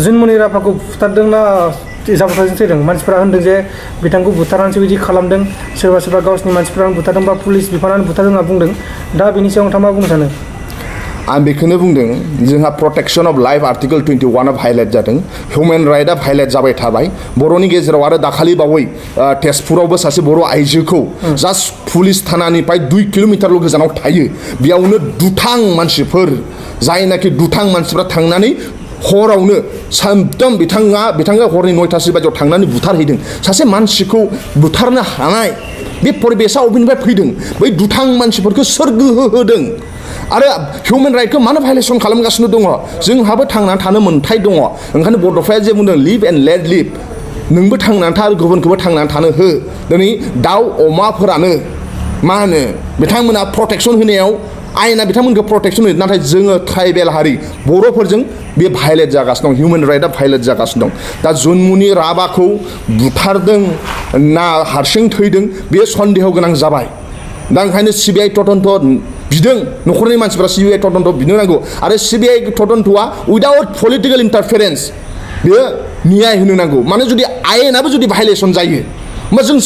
जुनमनि राभाखौ बुथारदोंना जाब्रबथायजों थैदों मानसिफोरा होनदों जे बिथांखौ बुथारनानैसो बिदि खालामदों सोरबा सोरबा गावसिनि मानसिफोरानो बुथारदों बा पुलिस बिफानानो बुथारदों होनना बुंदों दा बेनि सायाव नोंथाङा मा बुंनो सानो आं बेखौनो बुंदों जोंहा protection of life article 21 violet जादों ह्यूमेन राइटआ भायलेट जाबाय थाबाय बर'नि गेजेराव आरो दाखालि बावै तेजपुरावबो सासे बर' आइजोखौ जास्ट पुलिस थानानिफ्राय 2 किल'मिटारल' गोजानाव थायो बेयावनो दुथां मानसिफोर जायनाखि दुथां मानसिफ्रा थांनानै हरावनो सामफ्राम बिथाङा हरनि 9टासो बाजियाव थांनानै बुथारहैदों सासे मानसिखौ बुथारनो हानाय बे परिबेसा अबेनिफ्राय फैदों बै दुथां मानसिफोरखौ सोर गोहो होदों आरो ह्यूमेन राइटखौ मानो भायलेसन खालामगासिनो दङ जोंहाबो थांनानै थानो मोन्थाय दङ ओंखायनो बड'फाया जे बुंदों लिभ एन्ड लेट लिभ नोंबो थांनानै था आरो गुबुनखौबो थांनानै थानो हो दिनै दाउ अमाफोरानो मा होनो बिथांमोना प्रटेक्सन होनायाव आयेना बिथांमोनखौ प्रटेक्सन होयो नाथाय जोङो ट्राइबेल हारि बर'फोरजों बे भायलेट जागासिनो दं ह्यूमेन राइटआ भायलेट जागासिनो दं दा जुनमुनि राभाखौ बुथारदों ना हारसिं थैदों बे सन्देह गोनां जाबाय दा ओंखायनो सिबिआइ तदन्त बिदों न'खरनि मानसिफ्रा सिबिआइ तदन्त बिनो नांगौ आरो सिबिआइ तदन्तआ उइदाउट पलिटिकेल इन्टारफेरेन्स बेयो न्याय होनो नांगौ माने जुदि आयेनाबो जुदि भायलेसन जायो होमबा जों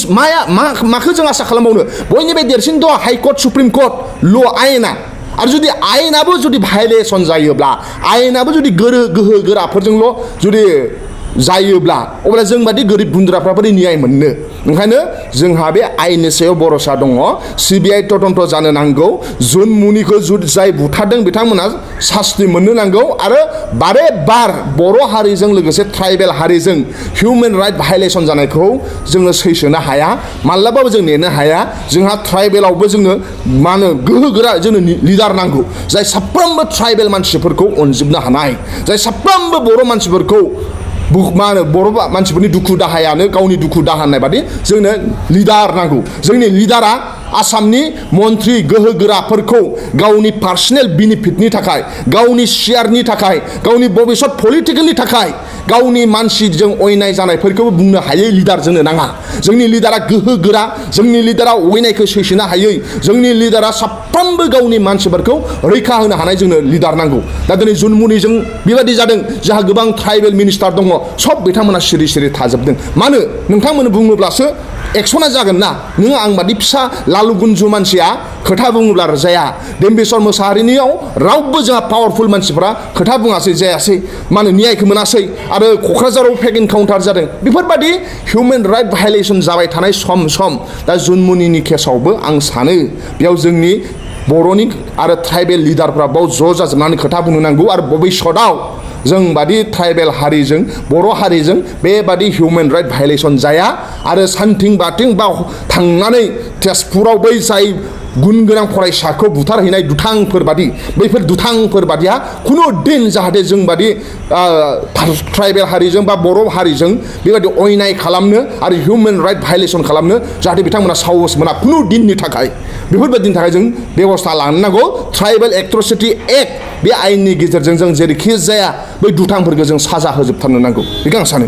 माखौ जों आसा खालामबावनो बयनिफ्राय देरसिन दं हाइकर्ट सुप्रिम कर्ट ल' आयेना आरो जुदि आयेनाबो जुदि भायलेसन जायोब्ला आयेनाबो जुदि गोहो गोराफोरजोंल' जुदि जायोब्ला अब्ला जों बादि गोरिब गुन्द्राफ्रा बोरै न्याय मोननो ओंखायनो जोंहा बे आयेननि सायाव भरसा दङ सिबिआइ तदन्त जानो नांगौ जुनमुनिखौ जाय बुथारदों बिथांमोना सास्ति मोननो नांगौ आरो बारे बार बर' हारिजों लोगोसे ट्राइबेल हारिजों ह्यूमेन राइट भायलेसन जानायखौ जोङो सैसोनो हाया माब्लाबाबो जों नेनो हाया जोंहा ट्राइबेलावबो जोङो मा होनो गोहो गोरा जोंनो लिडार नांगौ जाय साफ्रोमबो ट्राइबेल मानसिफोरखौ अनजोबनो हानाय जाय साफ्रोमबो बर' मानसिफोरखौ मा होनो बर' मानसिफोरनि दुखु दाहायानो गावनि दुखु दाहा होननाय बादि जोंनो लिडार नांगौ जोंनि लिडारा आसामनि मन्त्रि गोहो गोराफोरखौ गावनि पार्सनेल बेनिफिटनि थाखाय गावनि शेयारनि थाखाय गावनि भबिष्यत पलिटिकेलनि थाखाय गावनि मानसिजों अयनाय जानायफोरखौबो बुंनो हायै लिडार जोंनो नाङा जोंनि लिडारा गोहो गोरा जोंनि लिडारा अयनायखौ सैसोनो हायै जोंनि लिडारा साफ्रोमबो गावनि मानसिफोरखौ रैखा होनो हानाय जोंनो लिडार नांगौ दा दिनै जुनमुनिजों बेबायदि जादों जोंहा गोबां ट्राइबेल मिनिस्टार दङ सब बिथांमोना सिरि सिरि थाजोबदों मानो नोंथांमोन बुङोब्लासो एक्सना जागोन ना नोङो आं बादि फिसा लालु गुन्जु मानसिया खोथा बुङोब्ला जाया देम्बेश्वर मोसाहारिनियाव रावबो जोंहा पावारफुल मानसिफोरा खोथा बुङासै जायासै मानो न्यायखौ मोनासै आरो क'क्राझाराव फेक एनकाउन्टार जादों बेफोरबादि ह्यूमेन राइट भायलेसन जाबाय थानाय सम दा जुनमुनिनि केसावबो आं सानो बेयाव जोंनि बर'नि आरो ट्राइबेल लिडारफ्रा बाव ज' जाजोबनानै खोथा बुंनो नांगौ आरो भबिष्यतआव जों बादि ट्राइबेल हारिजों बर' हारिजों बेबादि ह्यूमेन राइट भायलेसन जाया आरो सानथिं बाथिं बा थांनानै तेजपुराव बै जाय गुन गोनां फरायसाखौ बुथारहैनाय दुथांफोर बादि बैफोर दुथांफोर बादिया खुनु दिन जाहाथे जों बादि ट्राइबेल हारिजों बा बर' हारिजों बेबायदि अयनाय खालामनो आरो ह्यूमेन राइट भायलेसन खालामनो जाहाथे बिथांमोना साहस मोना खुनु दिननि थाखाय बेफोरबायदिनि थाखाय जों बेबस्था लानो नांगौ ट्राइबेल एट्रसिटि एक्ट बे आयेननि गेजेरजों जों जेरैखि जाया बै दुथांफोरखौ जों साजा होजोबथारनो नांगौ बेखौ आं सानो